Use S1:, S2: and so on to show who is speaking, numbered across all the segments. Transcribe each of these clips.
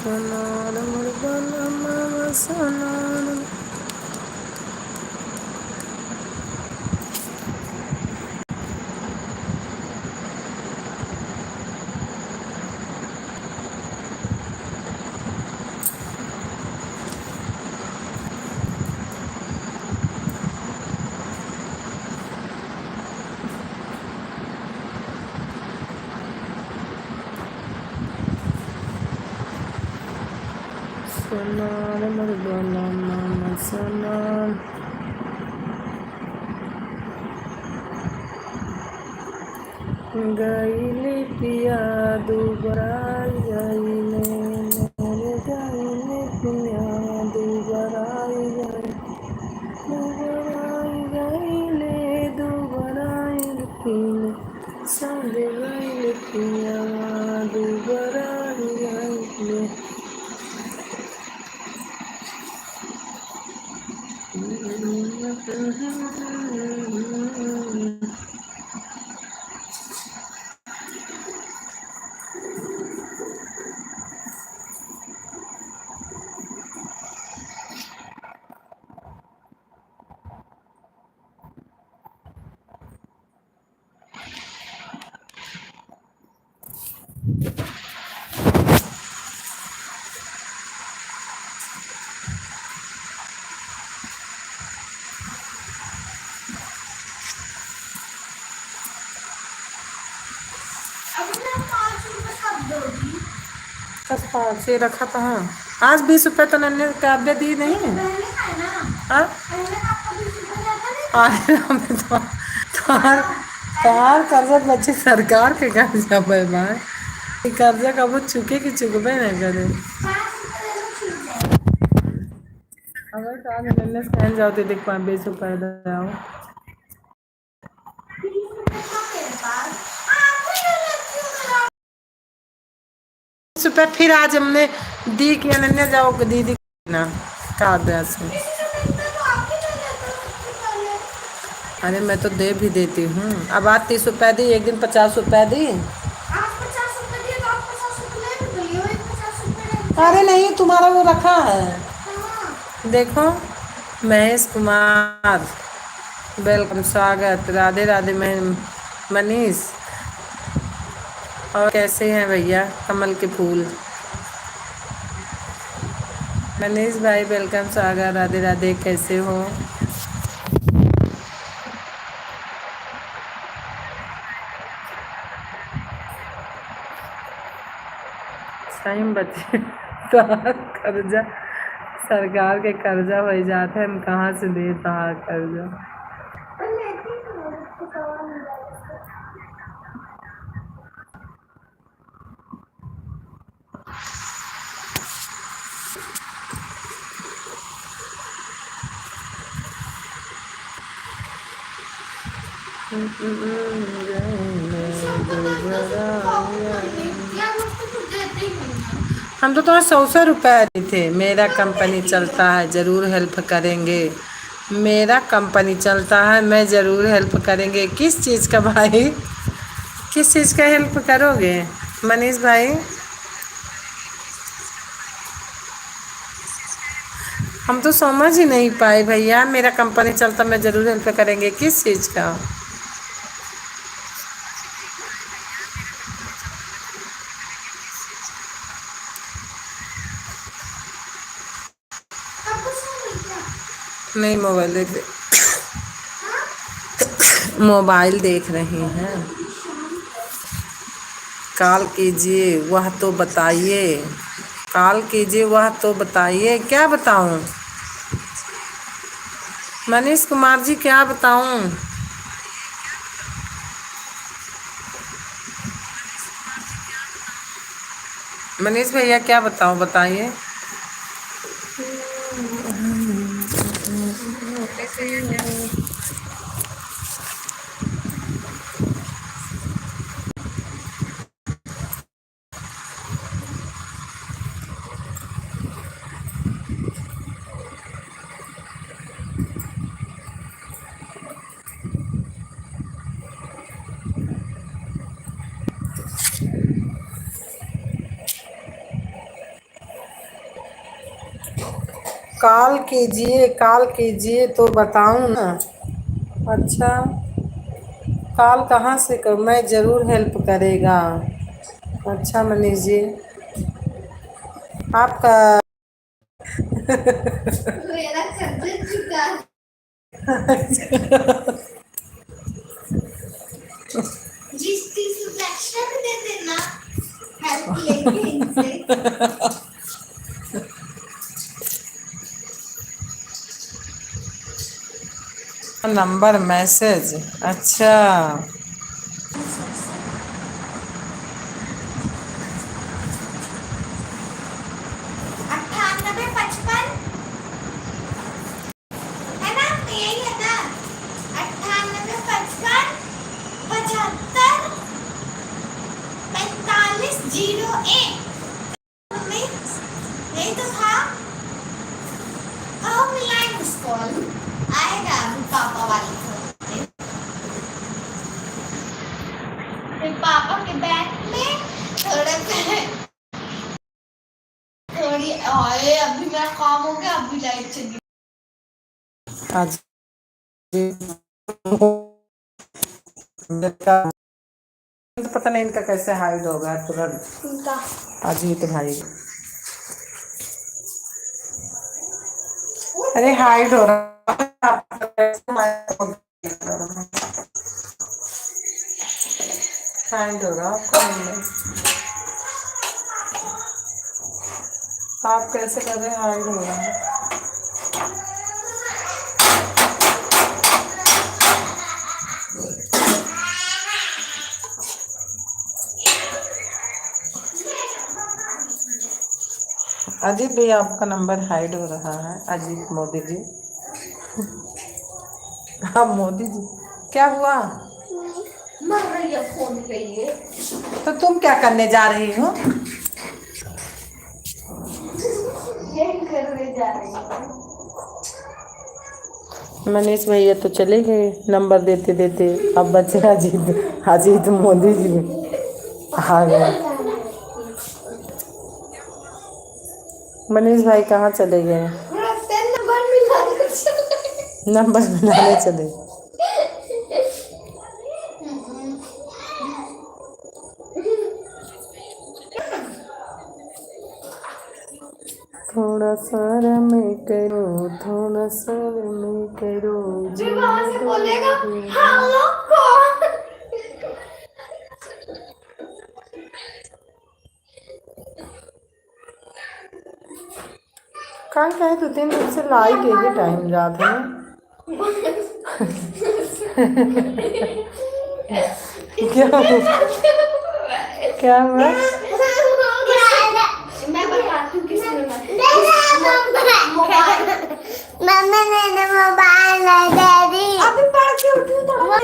S1: सोनार मुर्गनमा सोनार। सोनार मुर्गनमा सोनार। गईले पिया दुबराई गईले मोरे गईले पिया दुबराई गईले दुबराई गईले संग गईले पिया दुबराई गईले। बस 5 से रखा था। हाँ आज 20 रुपये तो नन्हे काव्य दी नहीं। हाँ हमें तो तोहार कर्जा बच्चे सरकार के कर्जा पे भाई कर्जा कबू चुके कि चुकबे नहीं करे। अगर तो आज नन्हे स्कैन जाओ तो देख 20 रुपये आओ। 20 रुपये फिर आज हमने दी कि अनन्या जाओ दीदी ना काव्या से। अरे मैं तो दे भी देती हूँ। अब आज 30 रुपये दी, एक दिन 50 रुपये दी। अरे नहीं तुम्हारा वो रखा है देखो। महेश कुमार वेलकम स्वागत। राधे राधे मनीष। और कैसे हैं भैया कमल के फूल। मनीष भाई वेलकम स्वागत। राधे राधे कैसे हो। सही बच्चे तो कर्जा सरकार के कर्जा हो जाते हम कहाँ से दे तहार कर्जा। हम तो तुम्हें 100 रुपये दिए थे। मेरा कंपनी चलता है ज़रूर हेल्प करेंगे। मेरा कंपनी चलता है मैं ज़रूर हेल्प करेंगे। किस चीज़ का भाई किस चीज़ का हेल्प करोगे मनीष भाई। हम तो समझ ही नहीं पाए भैया। मेरा कंपनी चलता मैं ज़रूर हेल्प करेंगे किस चीज़ का। नहीं मोबाइल देख रही हैं। कॉल कीजिए वह तो बताइए। कॉल कीजिए वह तो बताइए। क्या बताऊं मनीष कुमार जी क्या बताऊं। मनीष भैया क्या बताऊं बताइए। कॉल कीजिए तो बताऊं ना। अच्छा, कॉल कहाँ से कर, मैं ज़रूर हेल्प करेगा। अच्छा मनीष जी, आपका मेरा सब्जेक्ट चुका। जिस चीज को एक्स्ट्रा भी दे देना, हेल्प लेंगे इनसे। नंबर मैसेज, अच्छा। 9855 है ना, यही है ना। 9855 75 4501। यही तो था। कहो मिलाएं उस कॉल, आएगा अभी पापा वाले को। फिर पापा के बैग में थोड़ा थोड़ी आए, अभी मेरा काम हो गया, अभी लाइट चली। आज पता नहीं इनका कैसे हाइड होगा तुरंत। अजीत भाई, अरे हाइड हो रहा हाइड हो रहा आपको आप कैसे कर रहे हैं, हाइड हो रहा है। अजीत भैया, आपका नंबर हाइड हो रहा है। अजीत मोदी जी, हाँ मोदी जी, क्या हुआ? मर रही है फोन पे ये। तो तुम क्या करने जा रही हो? यही करने जा रही हो। मनीष भैया तो चले गए नंबर देते देते, अब बचे अजीत, अजीत मोदी जी आ गए। मनीष भाई कहाँ चले गए? नंबर मिलाने चले। थोड़ा शर्म करो, थोड़ा शर्म करो, जो वहां से बोलेगा हेलो कौन। कहाँ कहे तो 3 दिन से लाइट एक ही टाइम जाते हैं। क्या क्या हुआ? मैं बताती हूँ किसने मम्मी ने मोबाइल दे दी। अभी पढ़ के उठी हूँ थोड़ा।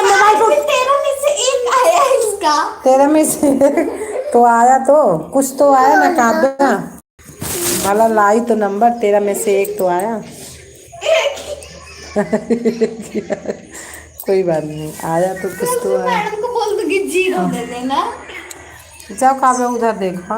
S1: मोबाइल को 13 में से एक आया इसका। 13 में से तो आया, तो कुछ तो आया ना काव्या, भला लाई तो नंबर 13 में से एक तो आया। कोई बात नहीं, आया तो कुछ तो आया। मैडम को बोल दूंगी 0 दे देना। जाओ काव्या उधर देखो।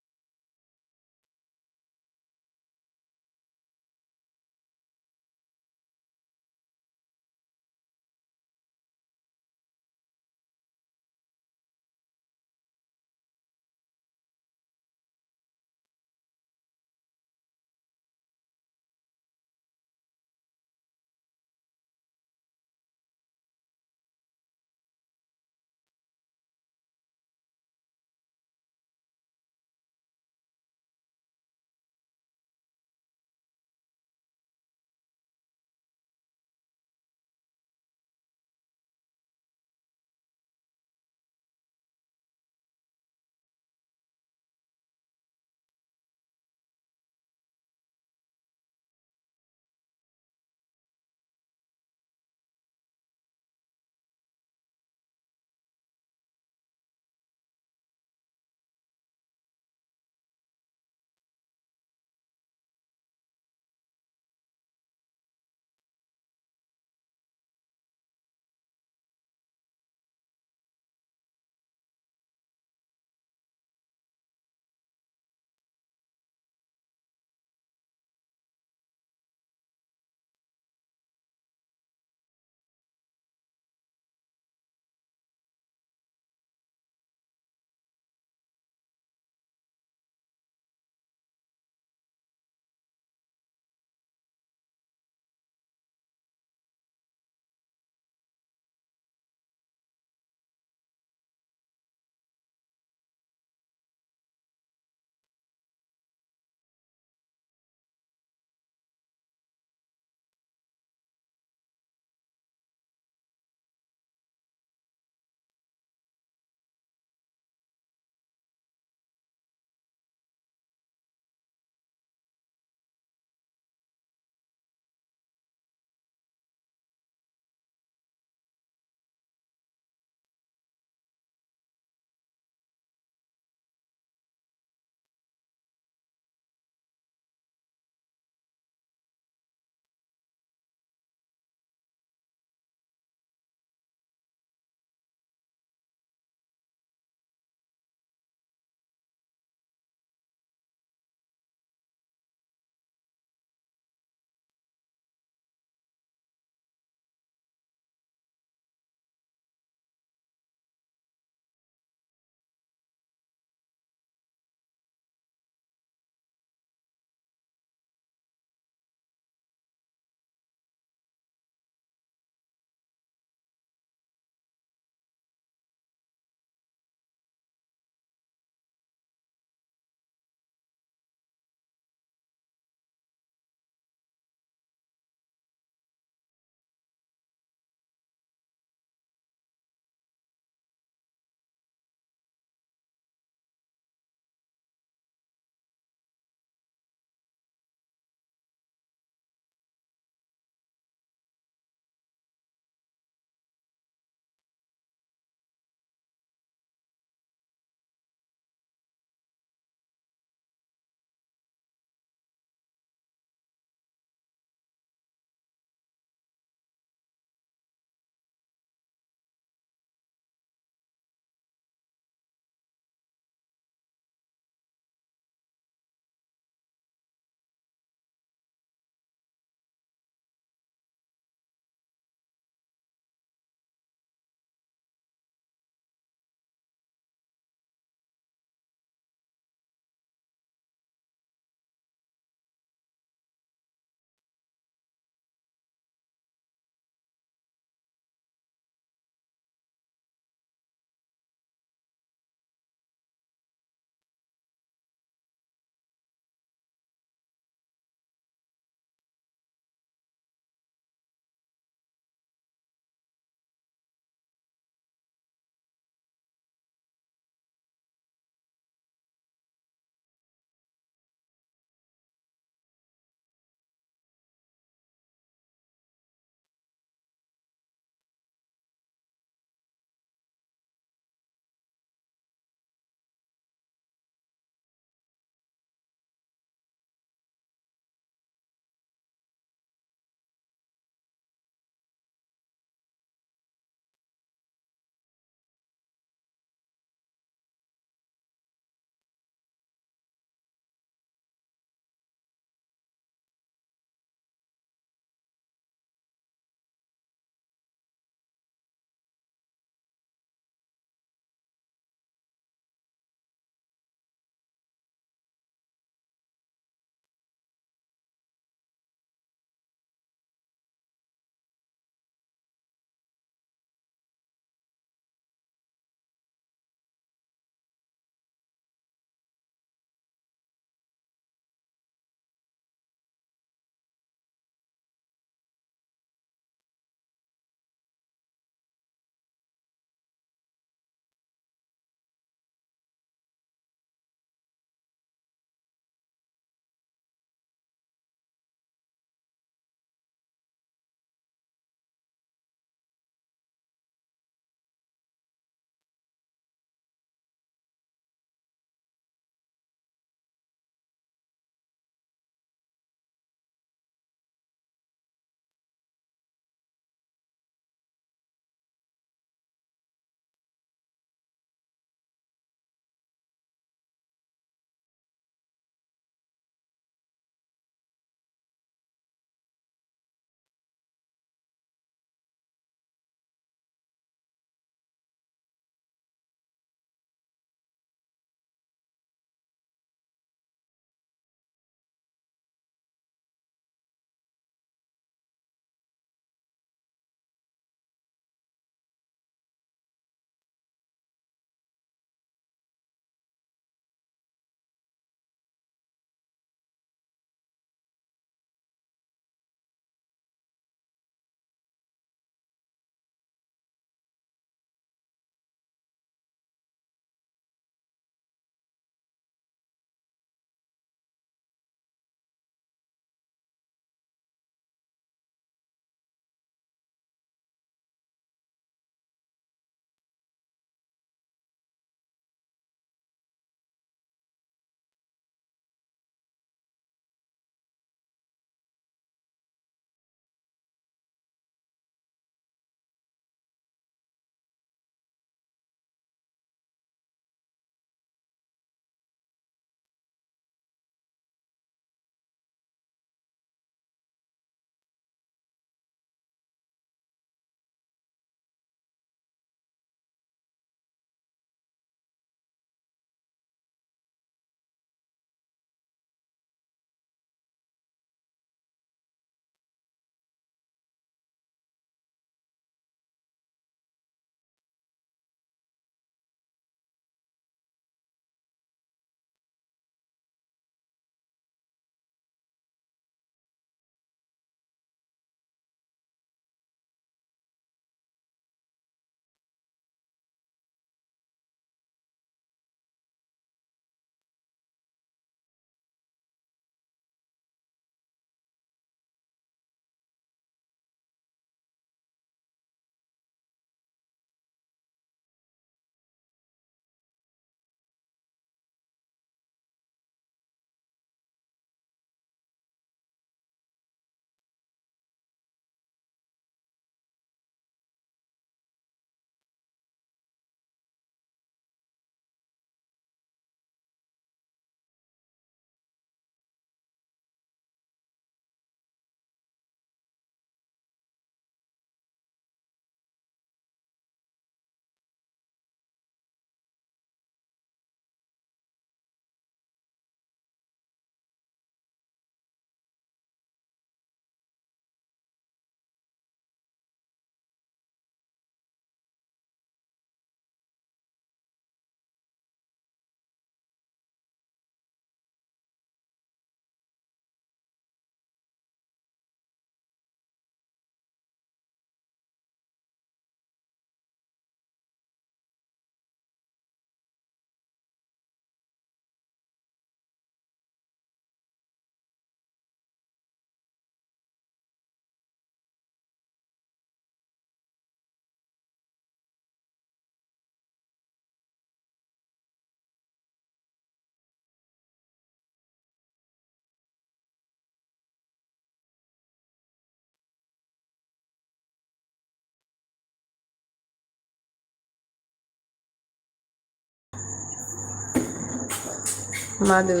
S1: Madhav.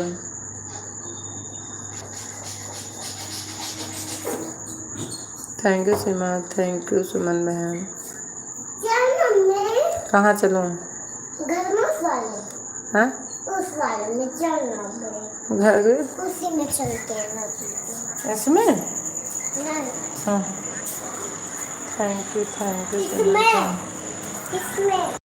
S1: Thank you Seema, thank you Suman बहन। कहाँ चलूँ? घर में उस वाले। हाँ? उस वाले में चलना पड़ेगा। घर उसी में चलते हैं ना। इसमें? नहीं। हाँ। थैंक यू इसमें। इसमें।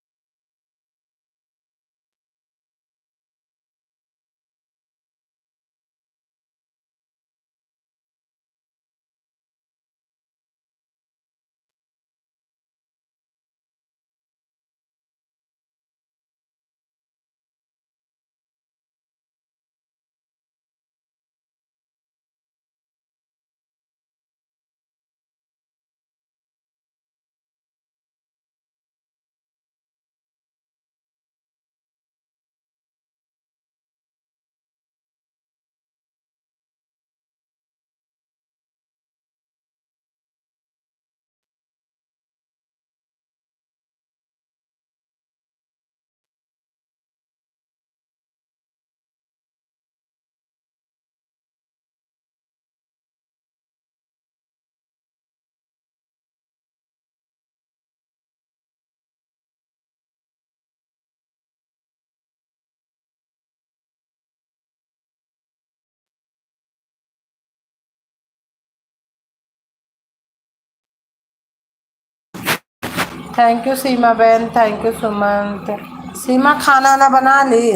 S1: थैंक यू सीमा बहन, थैंक यू सुमन। सीमा खाना ना बना ली?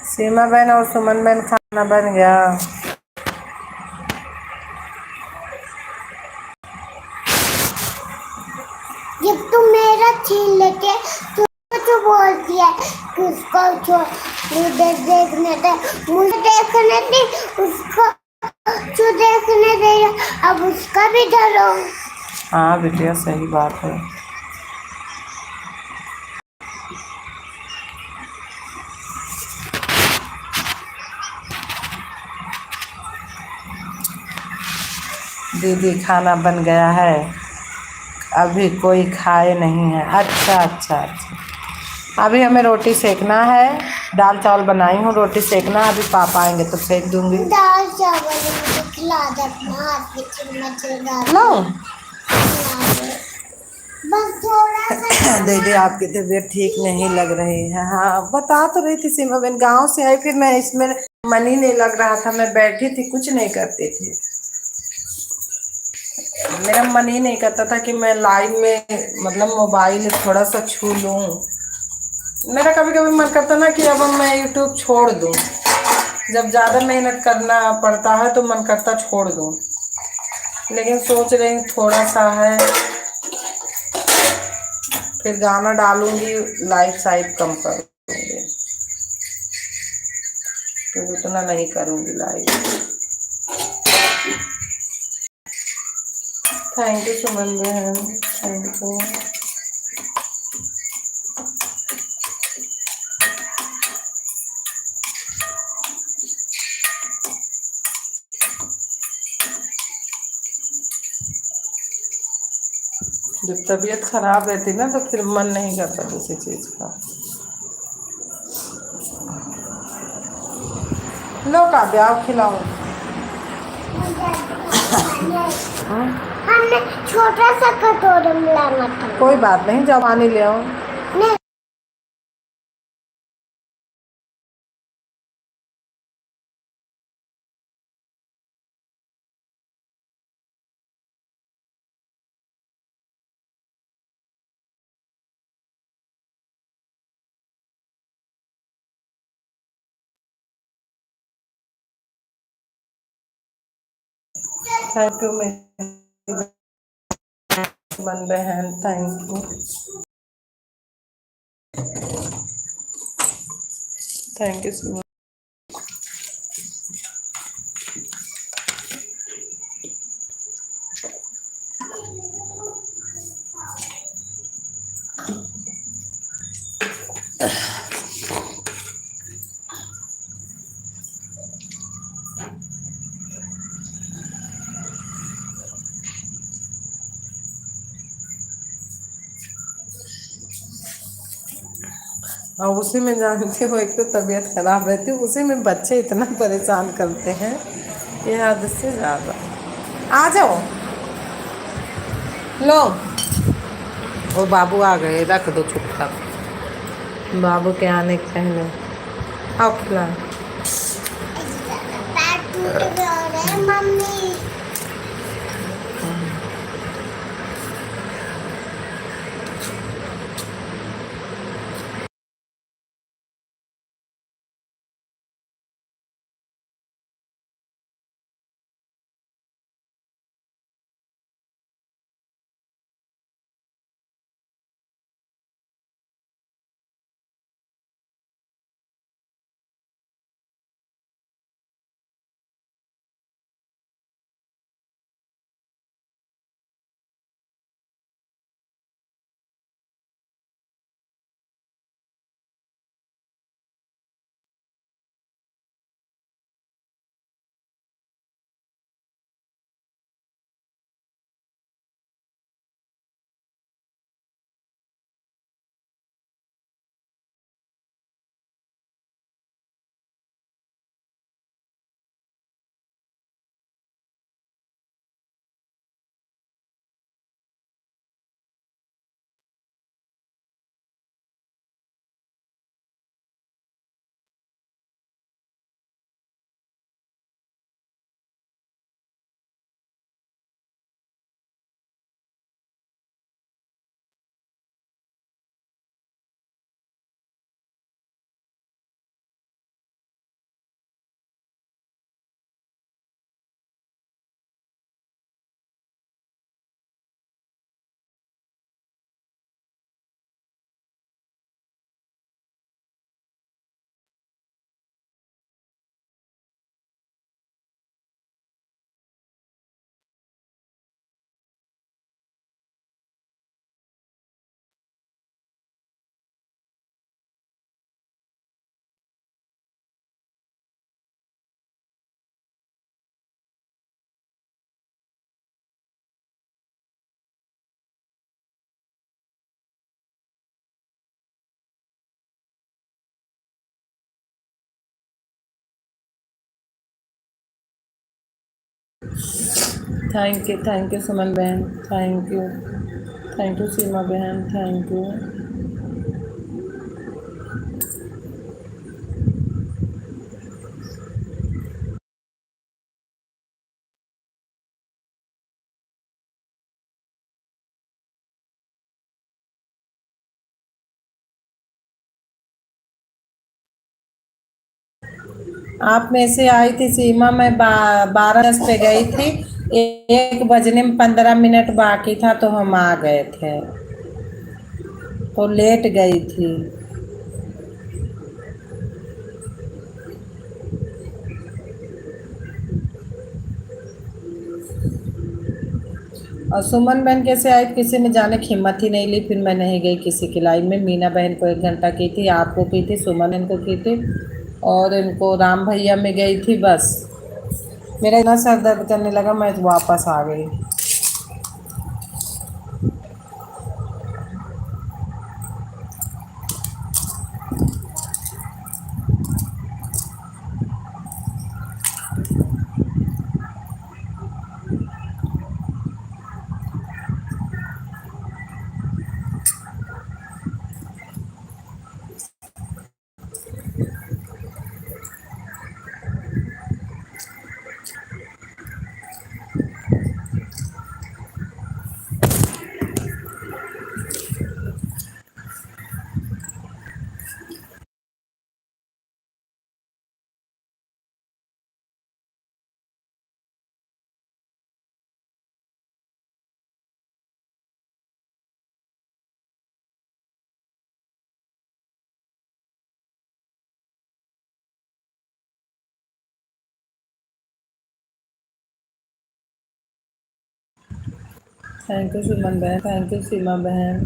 S1: सीमा बहन और सुमन बहन खाना बन गया? जब तुम मेरा छीन लेके तो बोलती है कि उसको देखने दे, मुझे देखने दे, उसको जो देखने दे, अब उसका भी डरो। हाँ बिटिया सही बात है। दीदी खाना बन गया है, अभी कोई खाए नहीं है। अच्छा अच्छा अच्छा। अभी हमें रोटी सेकना है, दाल चावल बनाई हूँ, रोटी सेकना। अभी पापा आएंगे तो सेक दूंगी। दाल चावल खिला दे अपना हाथ लो। बस थोड़ा सा। दीदी आपकी तबीयत ठीक नहीं लग रही है। हाँ बता तो रही थी सीमा बहन, गाँव से आई फिर मैं इसमें मन ही नहीं लग रहा था, मैं बैठी थी कुछ नहीं करती थी। मेरा मन ही नहीं करता था कि मैं लाइव में मतलब मोबाइल थोड़ा सा छू लूं। मेरा कभी कभी मन करता ना कि अब मैं यूट्यूब छोड़ दूं, जब ज़्यादा मेहनत करना पड़ता है तो मन करता छोड़ दूं, लेकिन सोच रही हूँ थोड़ा सा है, फिर गाना डालूंगी, लाइव साइड कम करूँगी, फिर उतना नहीं करूँगी लाइव। थैंक यू सुमन बहन, थैंक यू। जब तबीयत खराब रहती ना तो फिर मन नहीं करता किसी चीज़ का। लो काव्या आप खिलाओ। हमने छोटा सा कटोरा में लाना था। कोई बात नहीं, जब पानी ले आओ। नहीं। थैंक यू मेरी मन बहन, thank you, thank you so much. और उसी में जानते हो, एक तो तबीयत खराब रहती है, उसी में बच्चे इतना परेशान करते हैं कि हद से ज़्यादा। आ जाओ, लो। वो बाबू आ गए, रख दो चुपचाप। बाबू के आने के पहले आओ खिला। पैर टूट गए मम्मी। थैंक यू सुमन बहन, थैंक यू सीमा बहन, थैंक यू। आप में से आई थी सीमा, मैं 12 पे गई थी, 1 बजने में 15 मिनट बाकी था तो हम आ गए थे, तो लेट गई थी। और सुमन बहन कैसे आई, किसी ने जाने की हिम्मत ही नहीं ली, फिर मैं नहीं गई किसी की लाइन में। मीना बहन को 1 घंटा की थी, आपको की थी, सुमन बहन को की थी, और इनको राम भैया में गई थी बस। मेरा इतना सर दर्द करने लगा, मैं वापस आ गई। थैंक यू सुमन बहन, थैंक यू सीमा बहन,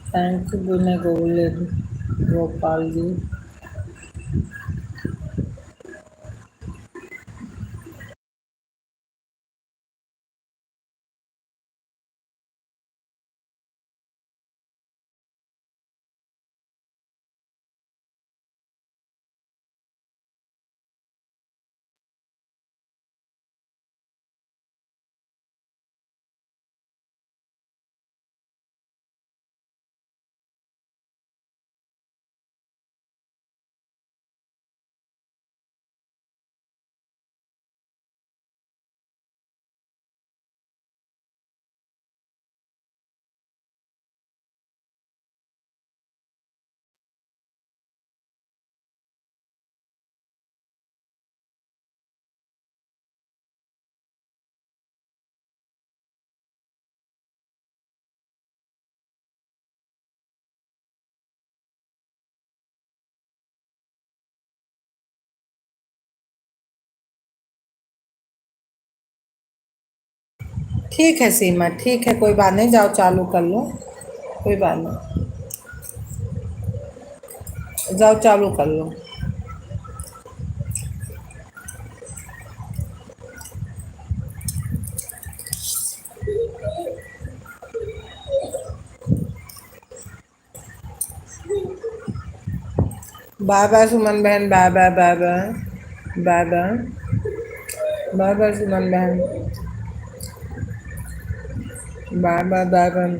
S1: थैंक यू बुने गोपाल जी। ठीक है सीमा, ठीक है, कोई बात नहीं, जाओ चालू कर लो, कोई बात नहीं, जाओ चालू कर लो। बाय बाय सुमन बहन, bye bye, bye bye, bye bye, bye bye Suman बहन, bye bye, bye bye.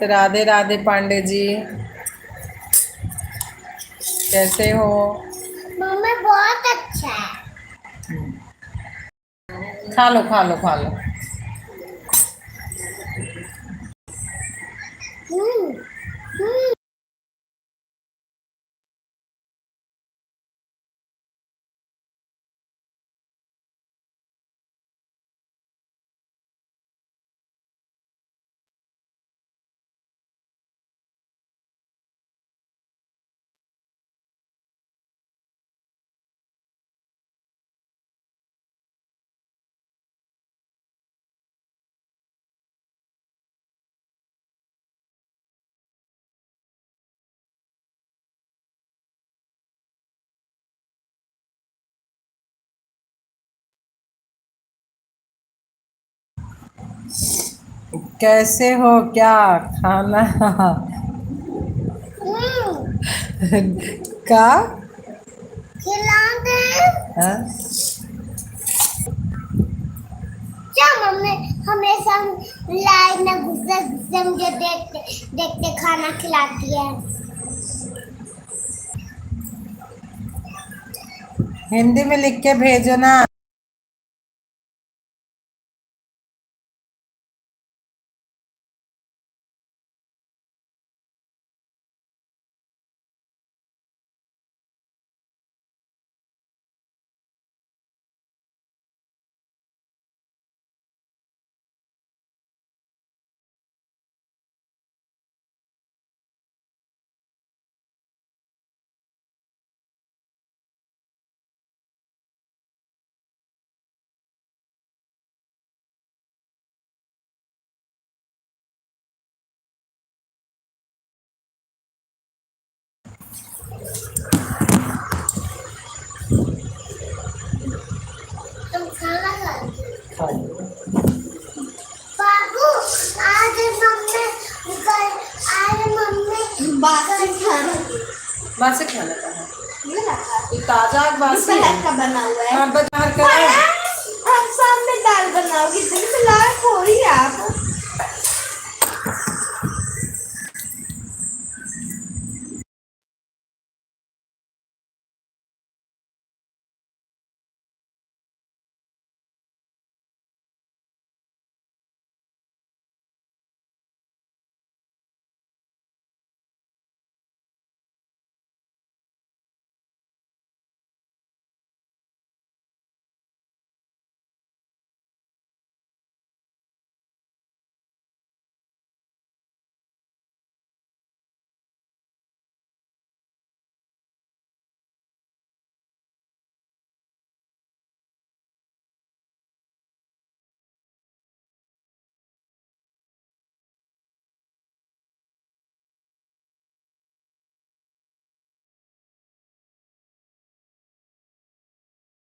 S1: Radhe Radhe Pandey ji, कैसे हो? मम्मी बहुत अच्छा है। खा लो खा लो खा लो। कैसे हो, क्या खाना का खिला दे? हाँ? क्या मम्मी हमेशा लाइट में घुसे घुसे मुझे देखते देखते खाना खिलाती है। हिंदी में लिख के भेजो ना।
S2: तुम खाना खा बाबू आज मम्मी आज मम्मी बासी खाना
S1: बासी खाना का है
S2: ये रखा
S1: ये ताजा बासी है।
S2: का बना हुआ है।
S1: हाँ बाजार का है।
S2: हम सामने दाल बनाओगी इतनी तो लायक हो ही आप।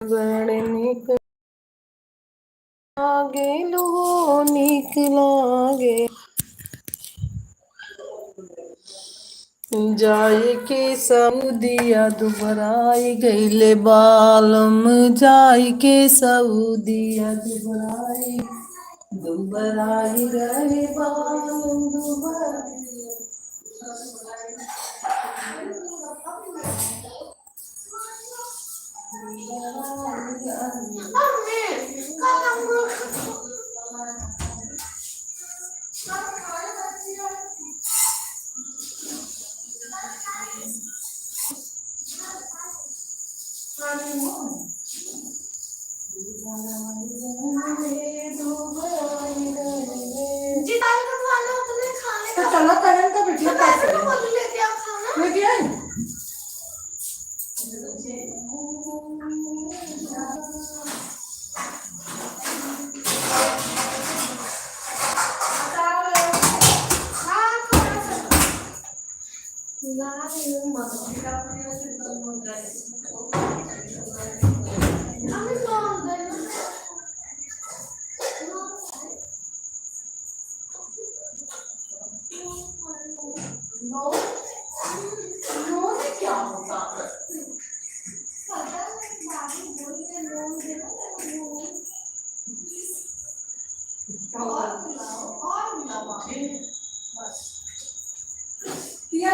S1: बड़े नीक लागे लो नीक लागे जाए के सऊदिया दुबराई गईले बालम जाए के सऊदिया दुबराई गए बालम दुबराई।
S2: जी दाल बनवा लो तुम्हें खाने
S1: तो
S2: का।
S1: चलो करण का बिटिया कैसे
S2: तो बोली लेके आओ खाना।
S1: लेके आई।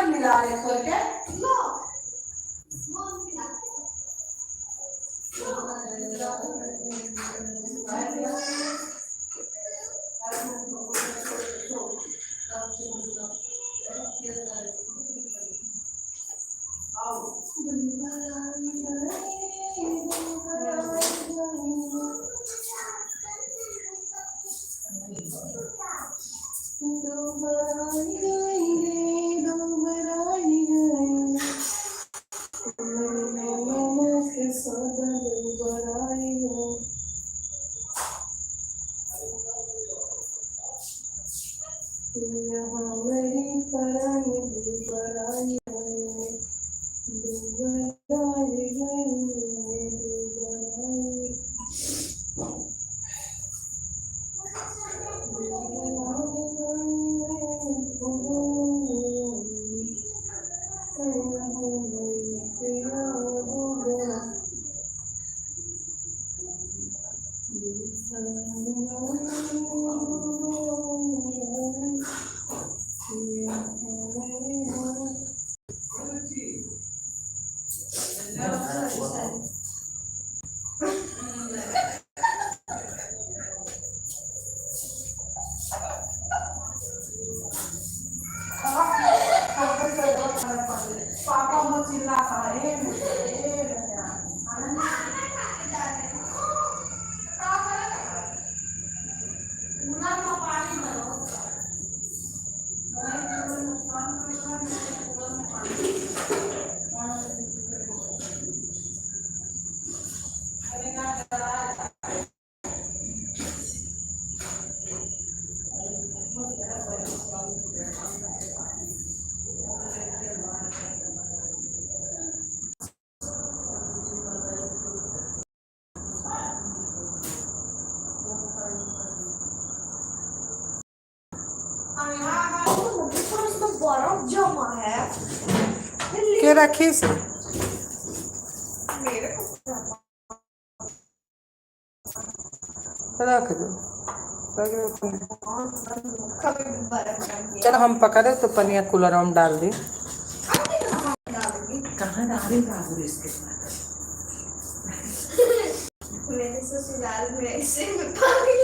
S1: मिला ले खोल के
S2: इसमें बर्फ जमा है
S1: के रखी से
S2: मेरे
S1: रख दो
S2: कभी भी बर्फ जम गया।
S1: चलो हम पकड़े तो पनिया कूलर में डाल दी।
S2: अब मैं कहाँ डालूंगी?
S1: कहाँ डाली बाबू इसके
S2: मेरे ससुराल में ऐसे में पानी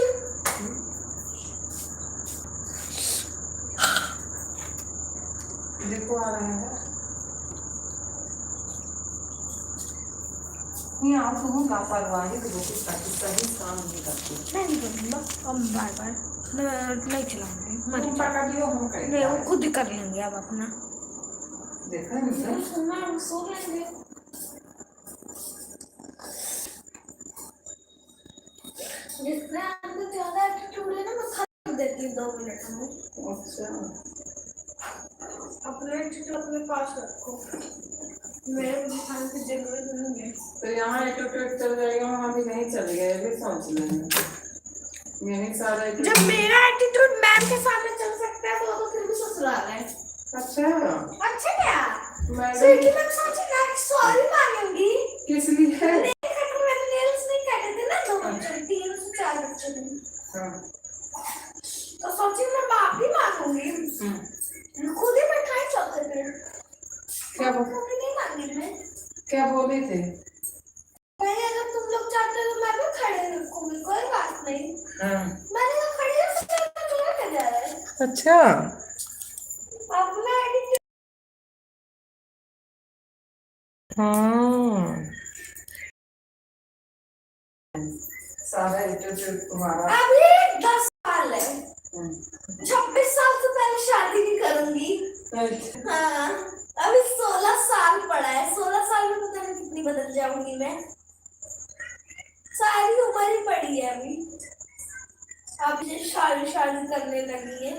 S1: देखो आ रहा है नहीं आओ तुम लापरवाही तो सही काम नहीं करती।
S2: मैं नहीं करूँगा अब बार बार मैं नहीं चलाऊंगी
S1: तुम पकड़ लियो हम करेंगे।
S2: मैं वो खुद ही कर लेंगे अब अपना
S1: देखा नहीं
S2: हम सो लेंगे जितना अंदर ज्यादा एटीट्यूड है ना मैं खत्म देती हूँ 2 मिनट में।
S1: अच्छा
S2: अपना एटीट्यूड अपने पास रखो मेरे को दिखाने की जरूरत नहीं है।
S1: तो यहाँ एटीट्यूड चल जाएगा वहाँ भी नहीं चलेगा ये भी सोच लेना। मेरे सारा
S2: जब मेरा एटीट्यूड मैम के सामने चल सकता है तो फिर भी ससुराल है। अच्छा क्या स्वीटी मैम सोची ना कि सॉरी मांगूंगी
S1: किस लिए
S2: मैंने नेल्स नहीं काटे थे ना 2 बच्चे 3 से 4 बच्चे थे तो सोची मैं माफी मांगूंगी खुद ही बैठाई चौथे पे
S1: क्या
S2: माफी नहीं मांगी मैं
S1: क्या बोले थे
S2: पहले अगर तुम लोग चाहते हो तो मैं भी खड़े रखूंगी कोई बात नहीं। मैंने कहा खड़े रखूंगी क्या जा रहा है।
S1: अच्छा
S2: अपना एटीट्यूड
S1: सारा एटीट्यूड तुम्हारा
S2: अभी 10 साल है 26 साल से पहले शादी नहीं करूंगी। हाँ अभी 16 साल पड़ा है 16 साल में पता नहीं कितनी बदल जाऊंगी मैं सारी उम्र ही पड़ी है अभी शादी करने लगी है।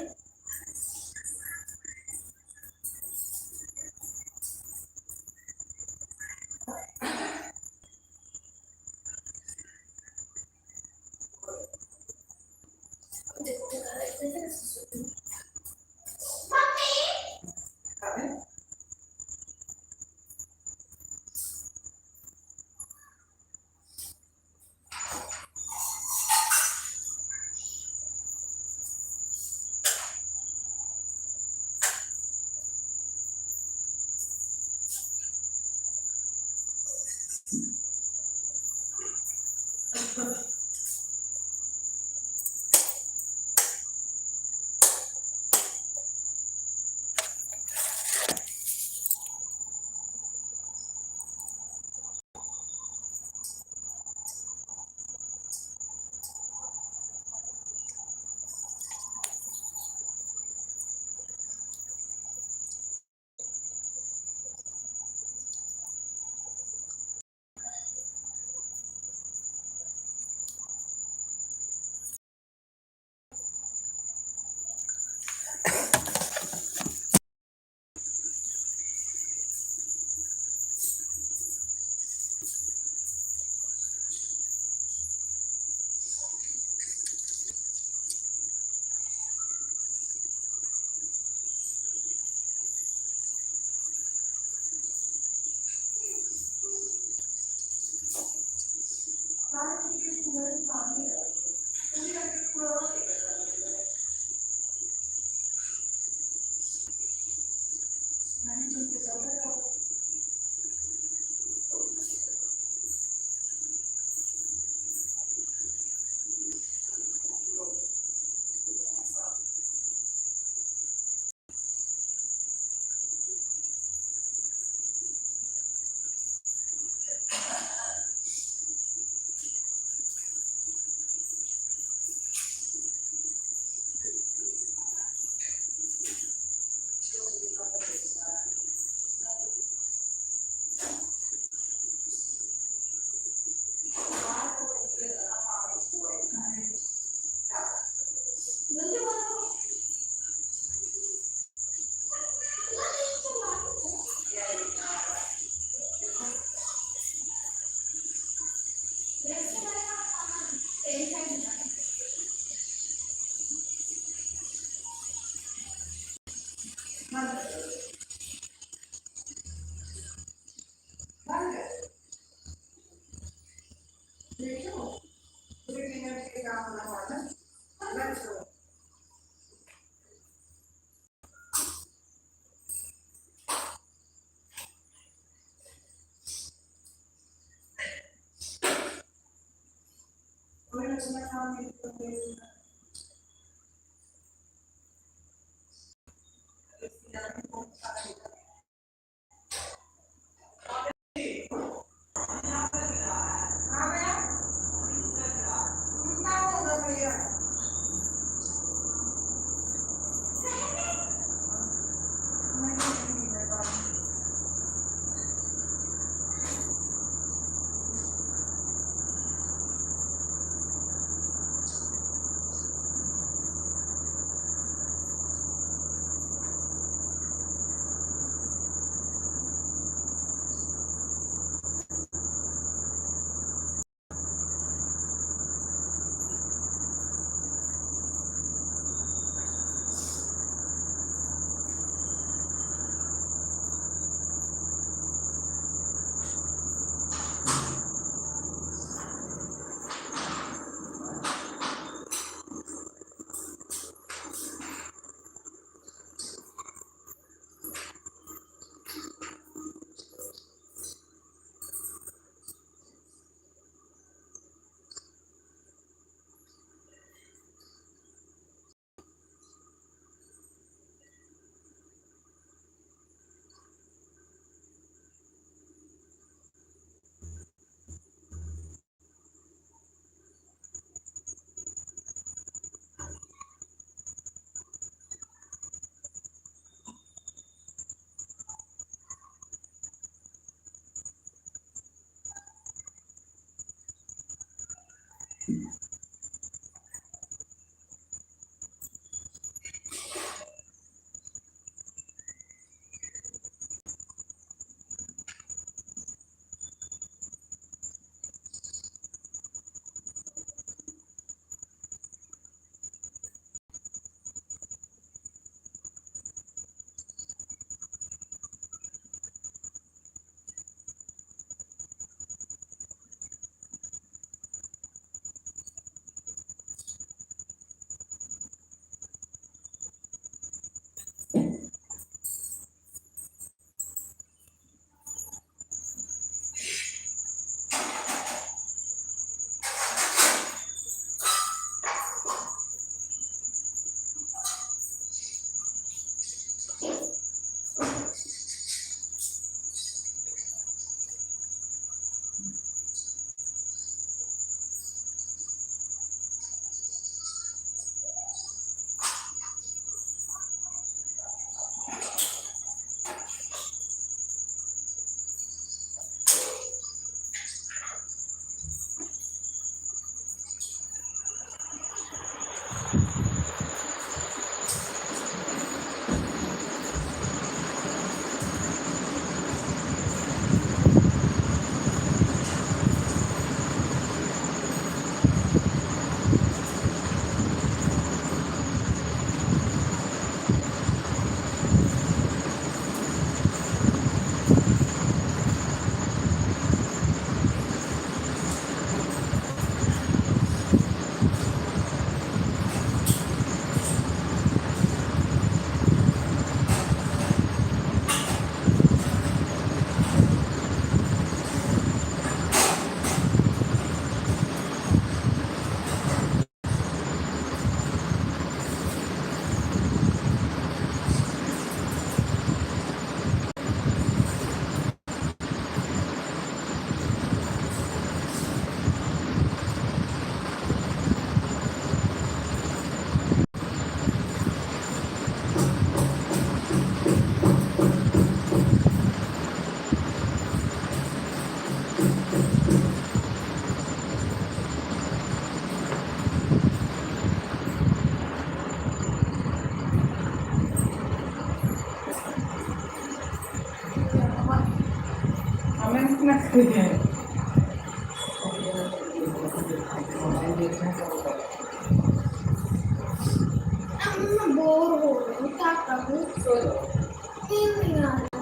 S2: बोर हो रही हूँ, क्या करूँ? नींद नहीं आ रहा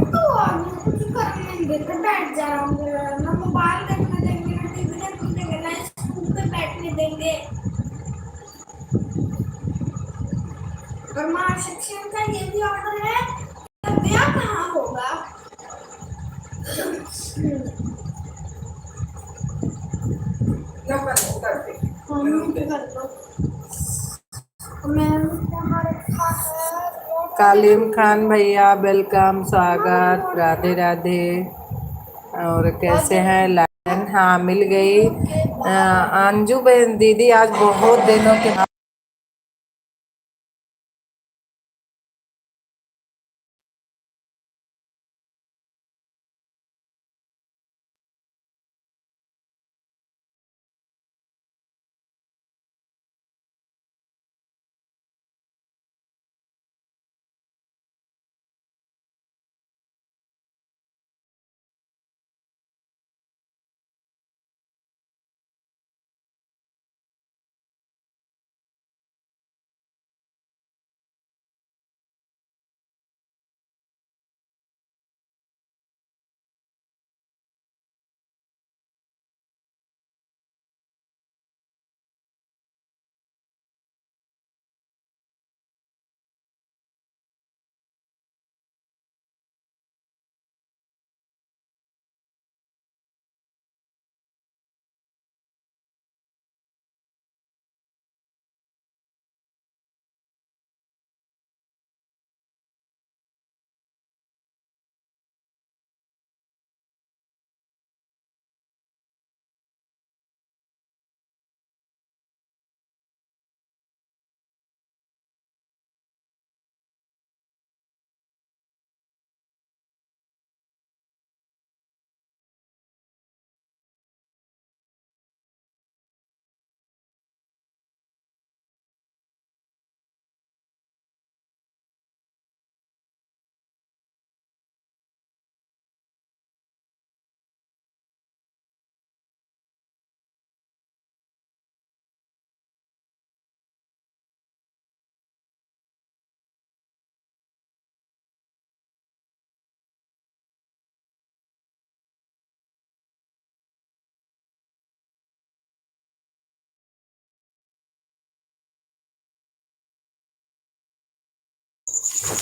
S2: तो कुछ करने नहीं देते, बैठ जा रहा हूँ, ना मोबाइल देखने देंगे, ना टीवी देखने देंगे, ना स्कूल पे बैठने देंगे। और महाशिक्षण का ये भी ऑर्डर है, तो ब्याह कहाँ होगा? कर लो। मैं
S1: कालिम खान भैया वेलकम, स्वागत, राधे राधे। और कैसे हैं लाइन? हाँ मिल गई। अंजू बहन दीदी आज बहुत दिनों के बाद।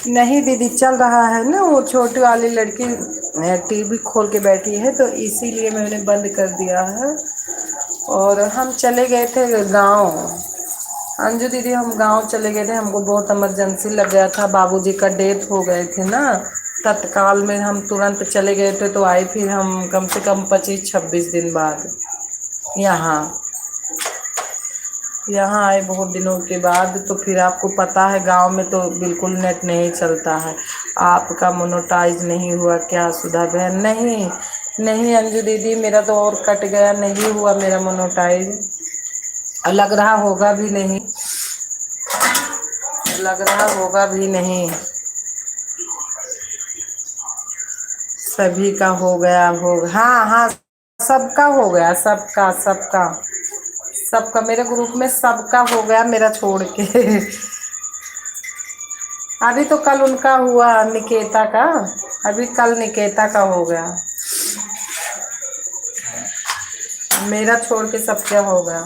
S1: नहीं दीदी चल रहा है ना, वो छोटी वाली लड़की टीवी खोल के बैठी है तो इसीलिए मैंने बंद कर दिया है। और हम चले गए थे गांव। अंजू दीदी हम गांव चले गए थे, हमको बहुत इमरजेंसी लग गया था, बाबूजी का डेथ हो गए थे ना। तत्काल में हम तुरंत चले गए थे, तो आए फिर हम कम से कम 25-26 दिन बाद यहाँ यहाँ आए, बहुत दिनों के बाद। तो फिर आपको पता है गांव में तो बिल्कुल नेट नहीं चलता है। आपका मोनेटाइज नहीं हुआ क्या सुधा बहन? नहीं नहीं अंजू दीदी, मेरा तो और कट गया, नहीं हुआ मेरा मोनेटाइज। लग रहा होगा भी नहीं, लग रहा होगा भी नहीं। सभी का हो गया, हो हाँ हाँ, सबका हो गया, सबका सबका सबका मेरे ग्रुप में सबका हो गया, मेरा छोड़ के। अभी तो कल उनका हुआ निकेता का, अभी कल निकेता का हो गया, मेरा छोड़ के सबका हो गया।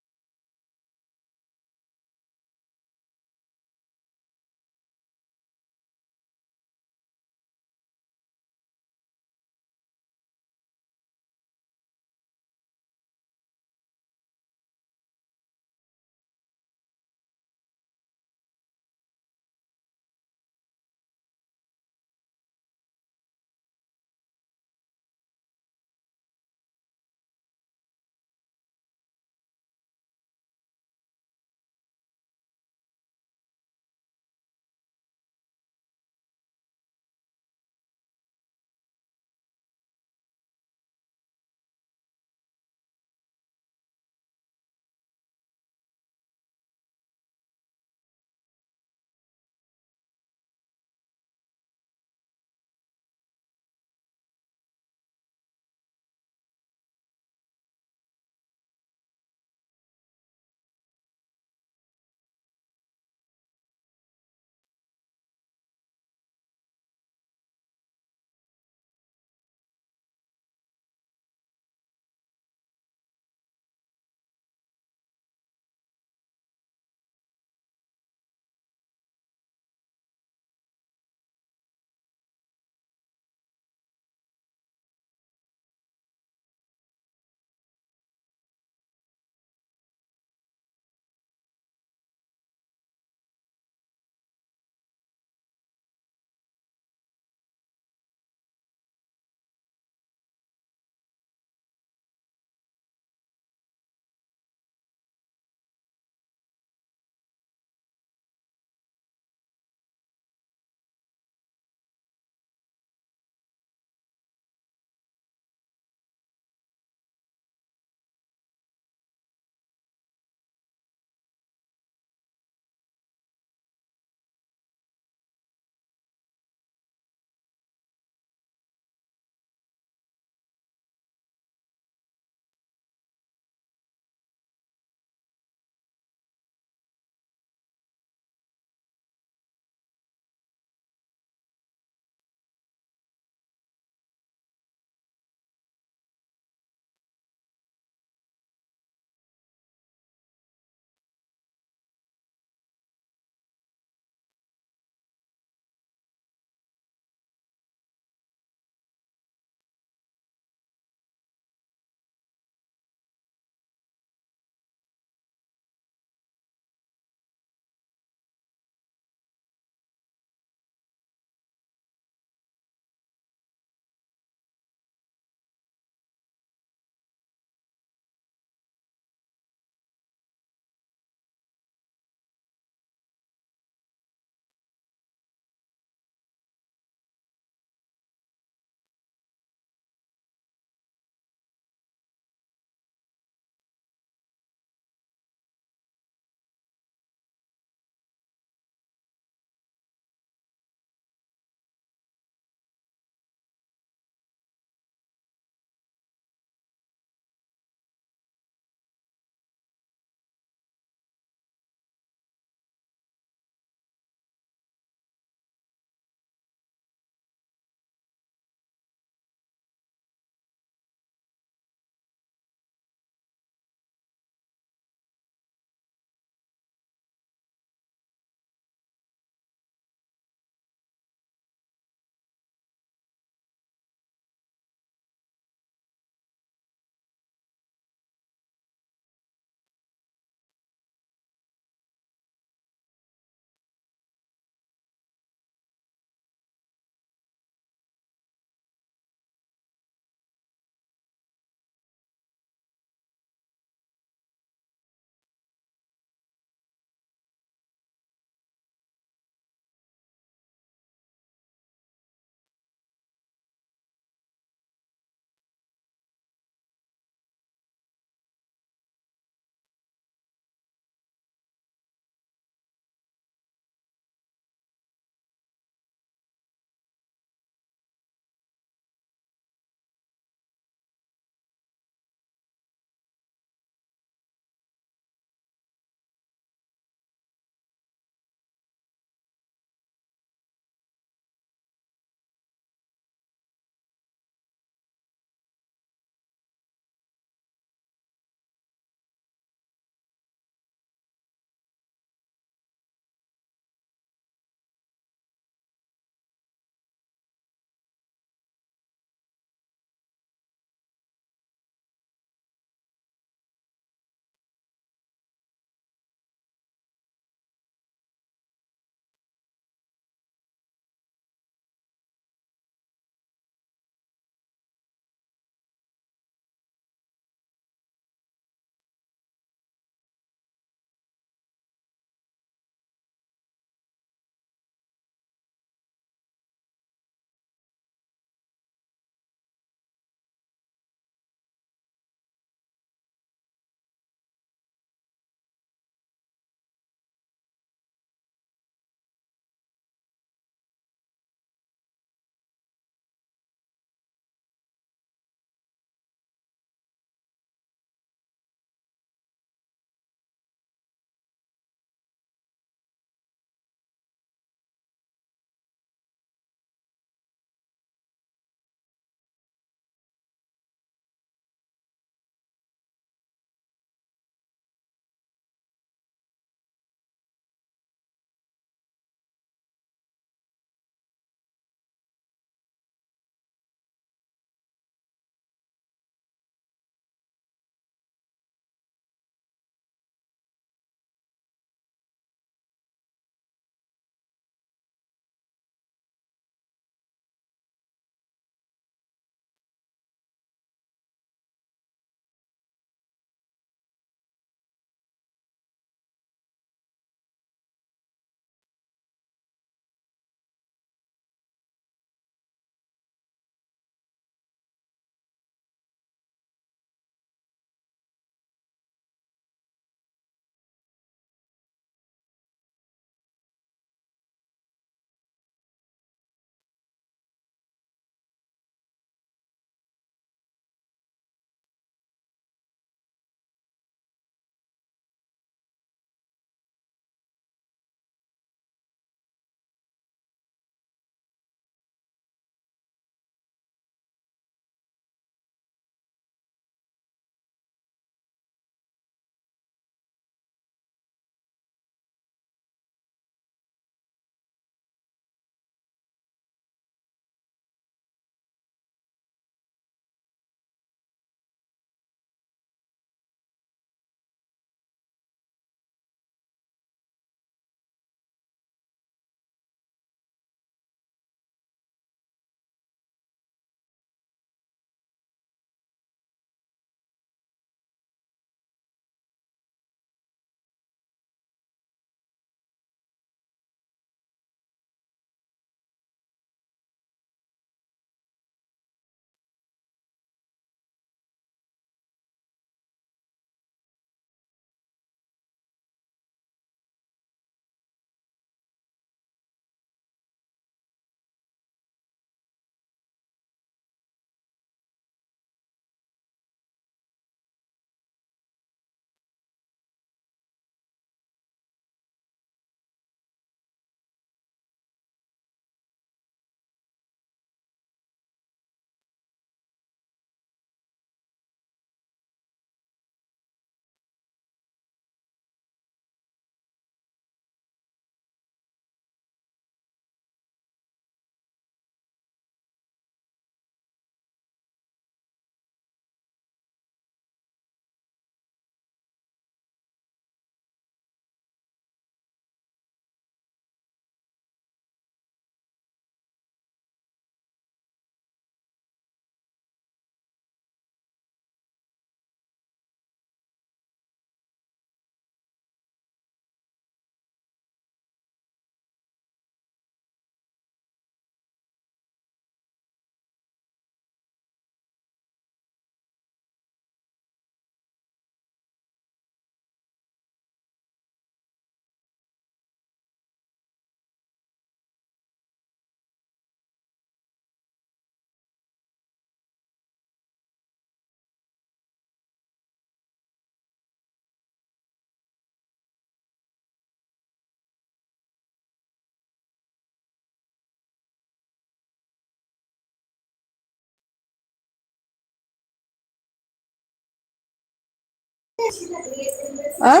S1: हाँ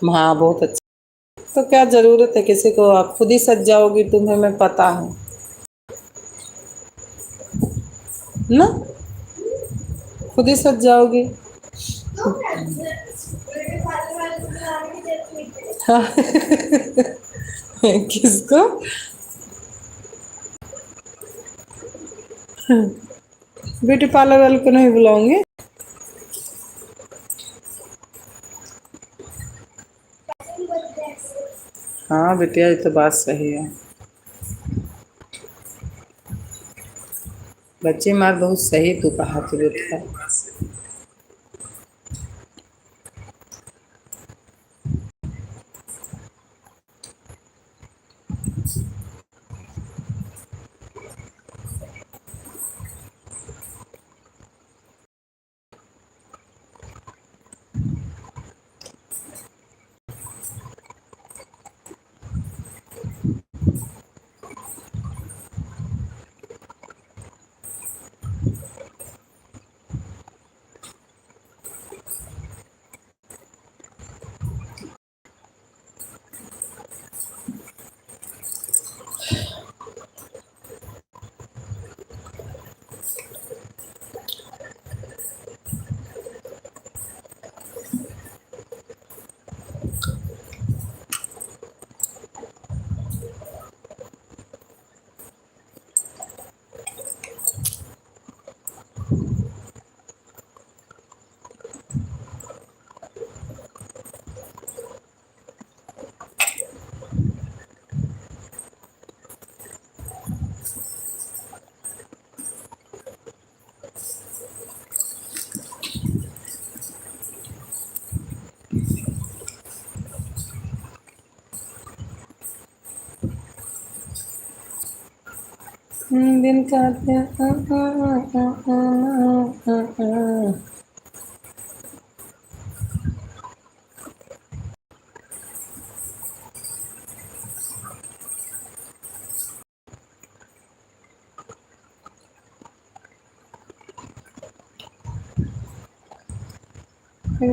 S1: हाँ, बहुत अच्छा। तो क्या जरूरत है किसी को, आप खुद ही सज जाओगी, तुम्हें मैं पता है ना, खुद ही सज जाओगी। हाँ। किसको? ब्यूटी पार्लर वाले को नहीं बुलाऊंगी। हाँ बिटिया, ये तो बात सही है। बच्ची मार बहुत सही तू कहा तू बेटा। दिन काटे।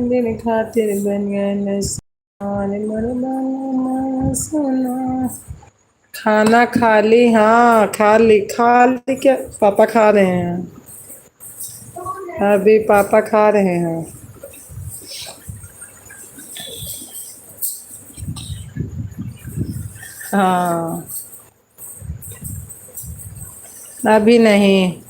S1: दिन खातिर बन गए नसान मर्दाना सोना। खाना खा ली, हाँ खा ली क्या? पापा खा रहे हैं, अभी पापा खा रहे हैं। हाँ अभी नहीं।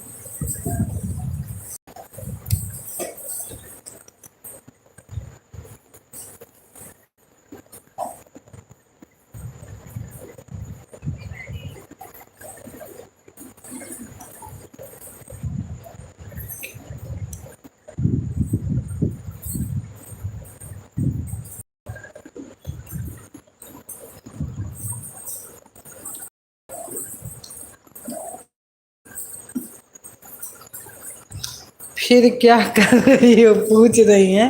S1: फिर क्या कर रही हो, पूछ रही हैं,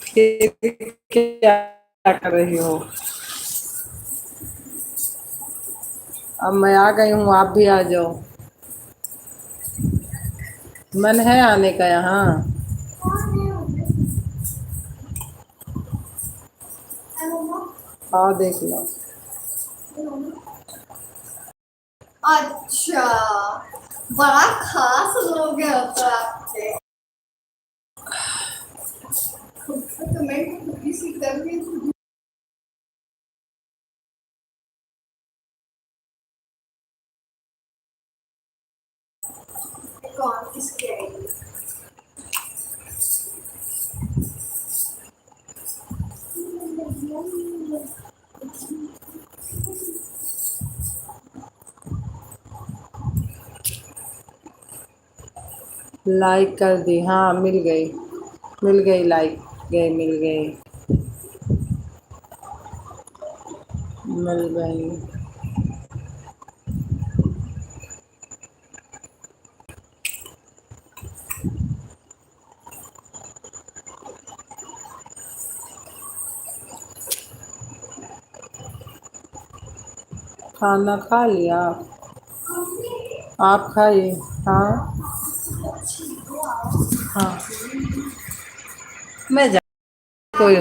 S1: फिर क्या कर रही हो? अब मैं आ गई हूँ, आप भी आ जाओ। मन है आने का यहाँ? आओ देख लो।
S2: अच्छा, बड़ा खास लोग हैं तो आपके। कमेंट थोड़ी सी कर रही हूँ। कौन किसके आएगी?
S1: लाइक कर दी, हाँ मिल गई, मिल गई लाइक, गई मिल गई, मिल गई। खाना खा लिया? आप खाइए। हाँ हाँ। कोई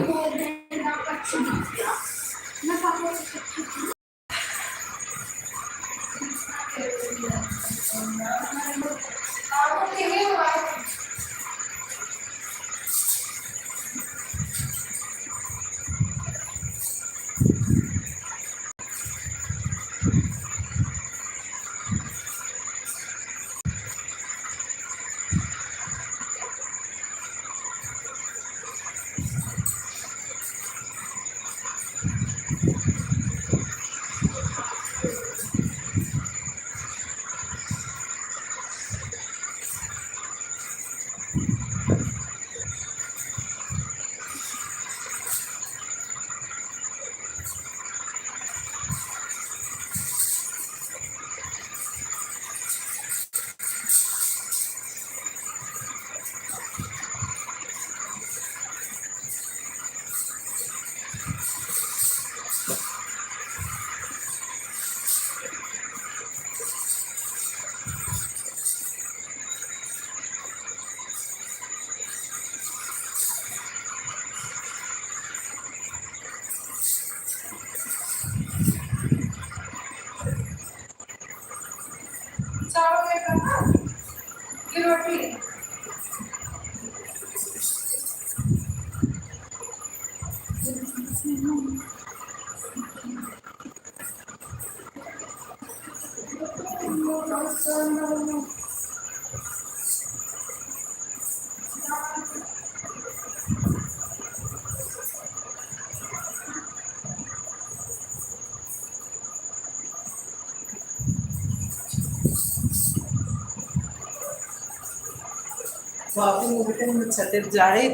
S1: छतेर जाए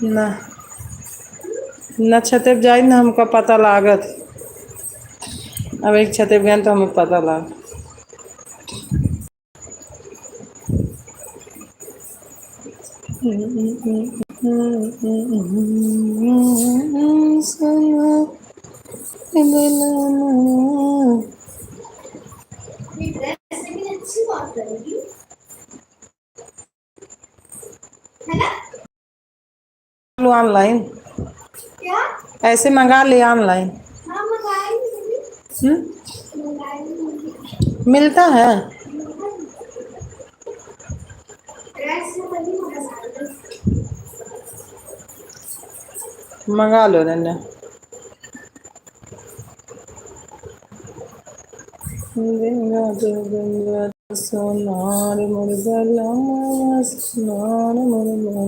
S1: ना न छतेर जाए ना हमको पता लागत। अब एक छतेर गए तो हमें पता लाग।
S2: ड्रेस लेकिन अच्छी बात करेगी है ना।
S1: ऑनलाइन
S2: क्या
S1: ऐसे मंगा ले ऑनलाइन।
S2: हाँ मंगाएंगे
S1: मिलता है
S2: ड्रेस में बनी होगा सारे
S1: मंगा लो रन्ना। सोनार मुर्गला सोनार मुर्गला।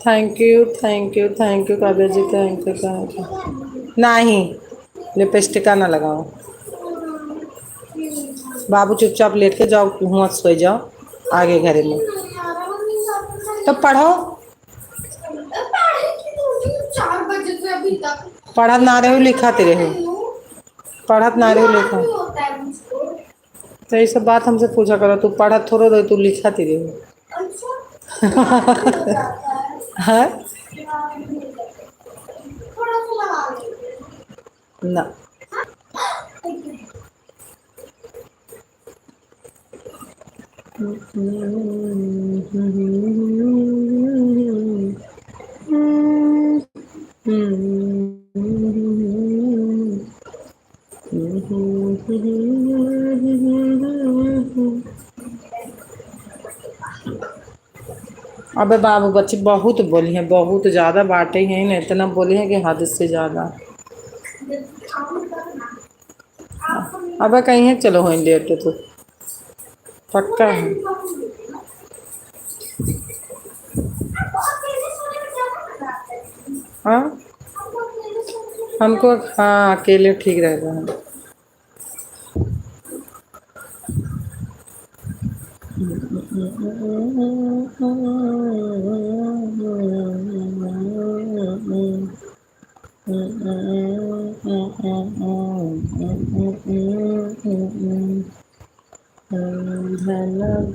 S1: Thank you Kavya ji thank you. नहीं लिपस्टिक ना लगाओ। बाबू चुपचाप लेट के जाओ हुआ सो जाओ आगे घरे में। तो पढ़ो
S2: 4 बजे से अभी तक
S1: पढ़त ना रहे हो लिखाते रहे पढ़त ना रहे हो लिखा।
S2: होता है मुझको
S1: तो ये सब बात हमसे पूछा करो तू पढ़त थोड़ा रहे तू लिखाती रहे।
S2: अच्छा
S1: हाँ
S2: थोड़ा सा लगा लीजिए
S1: ना अबे बाबू बच्चे बहुत बोली हैं बहुत ज़्यादा बांटे हैं ना इतना बोले हैं कि हद से ज़्यादा। अबे कहीं है चलो हो लेट तो पक्का है। हाँ हमको हाँ अकेले ठीक रहेगा है। धन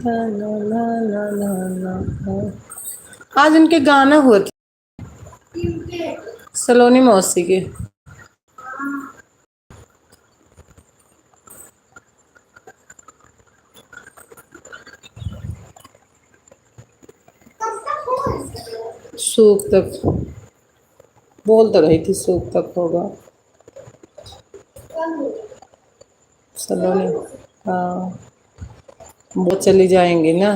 S1: धन ला ला ला ला। आज उनके गाना हुआ था सलोनी मौसी के। सूख तक बोल तो रही थी, सूख तक होगा सलोनी। हाँ वो चली जाएंगी ना।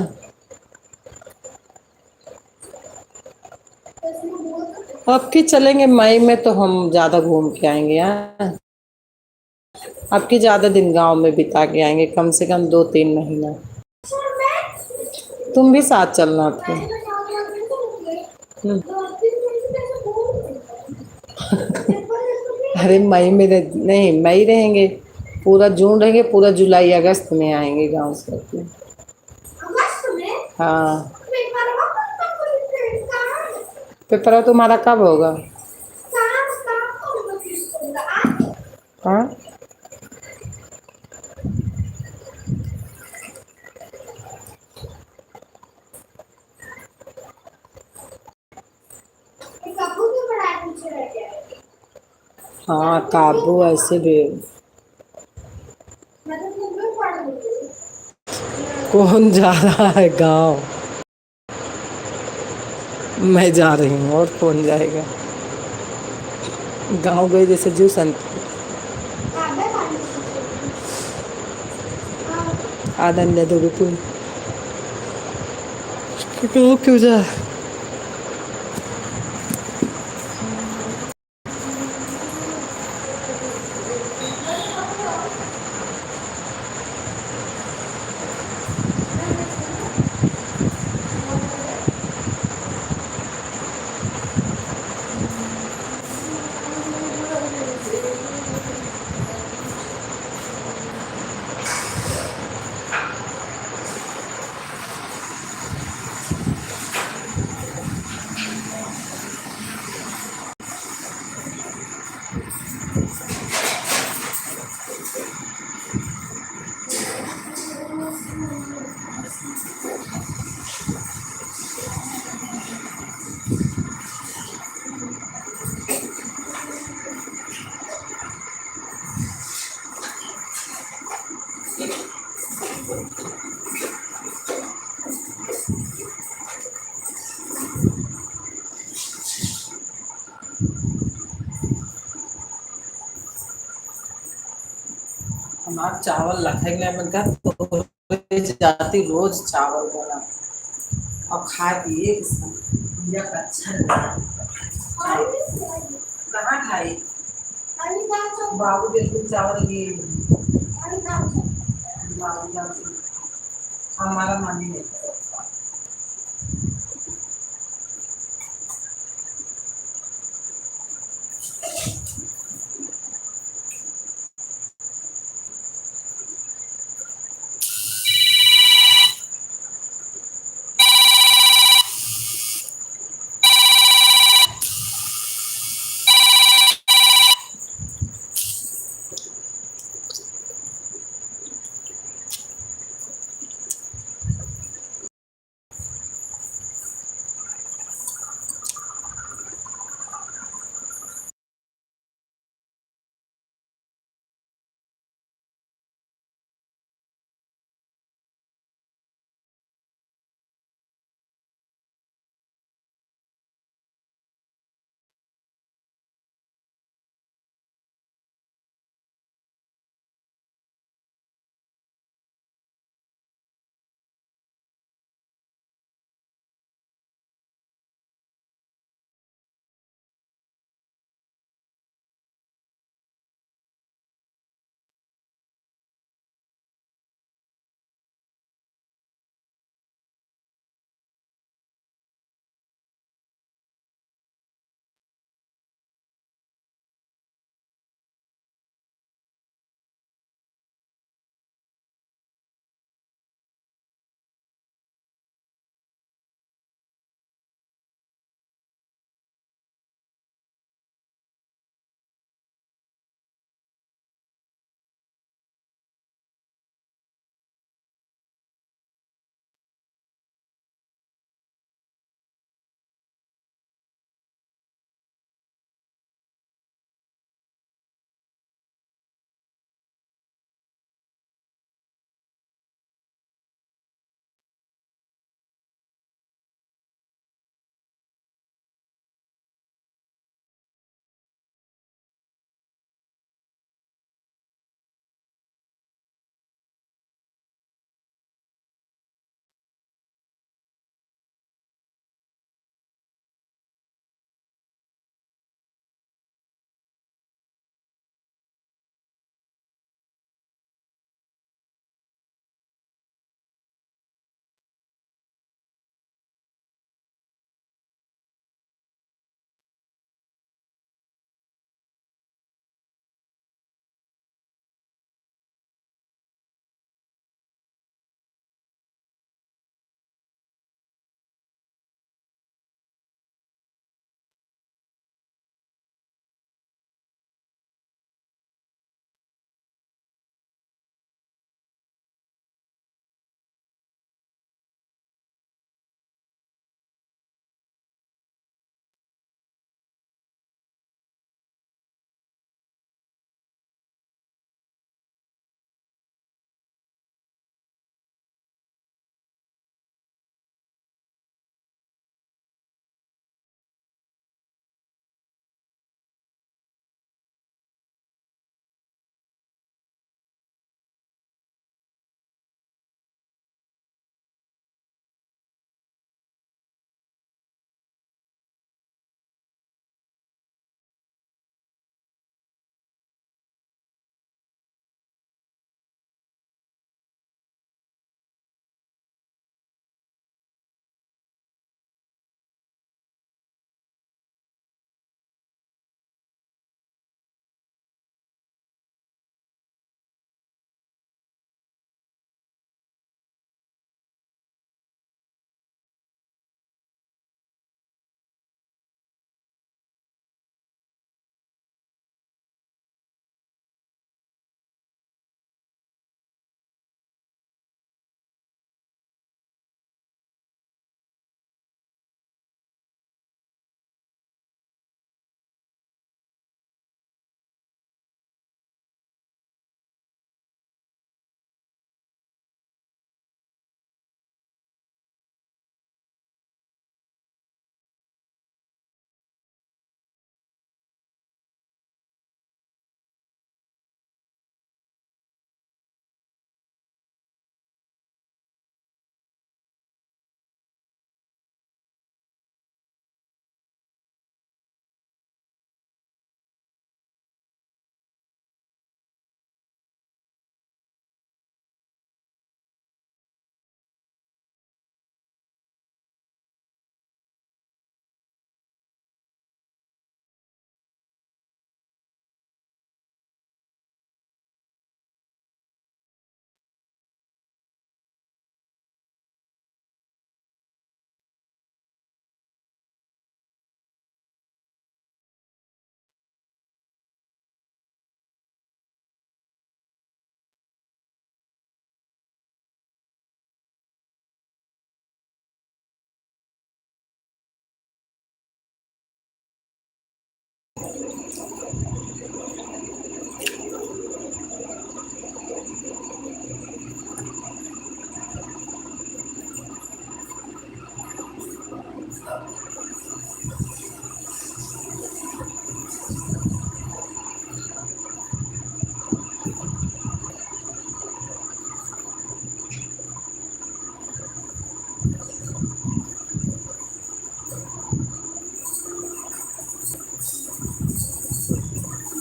S1: अब की चलेंगे मई में तो हम ज़्यादा घूम के आएंगे यार। अब की ज़्यादा दिन गांव में बिता के आएंगे, कम से कम 2-3 महीना। तुम भी साथ चलना आपके। अरे मई में नहीं, मई रहेंगे, पूरा जून रहेंगे, पूरा जुलाई अगस्त में आएंगे गांव से अपने। हाँ पेपर तुम्हारा कब होगा? हाँ हाँ काबू ऐसे भी। कौन जा रहा है गांव? मैं जा रही हूँ, और कौन जाएगा गांव? गए जैसे जू संत आनंद ले दोगे तुम? गाँव क्यों जा हमारा चावल रखेंगे मैं घर तो जाती रोज चावल बना और खा पिए अच्छा कहाँ खाई। बाबू बिल्कुल चावल लिए हमारा मन ही नहीं।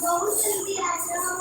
S2: बहुत जल्दी आ जाओ।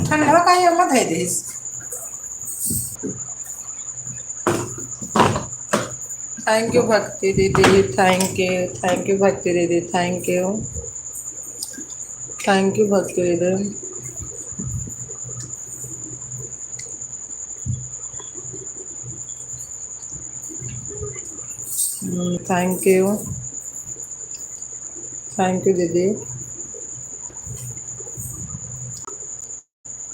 S1: ठंडवा का ये मत है दिस। थैंक यू भक्ति दीदी, थैंक यू भक्ति दीदी, थैंक यू भक्ति दीदी, थैंक यू दीदी।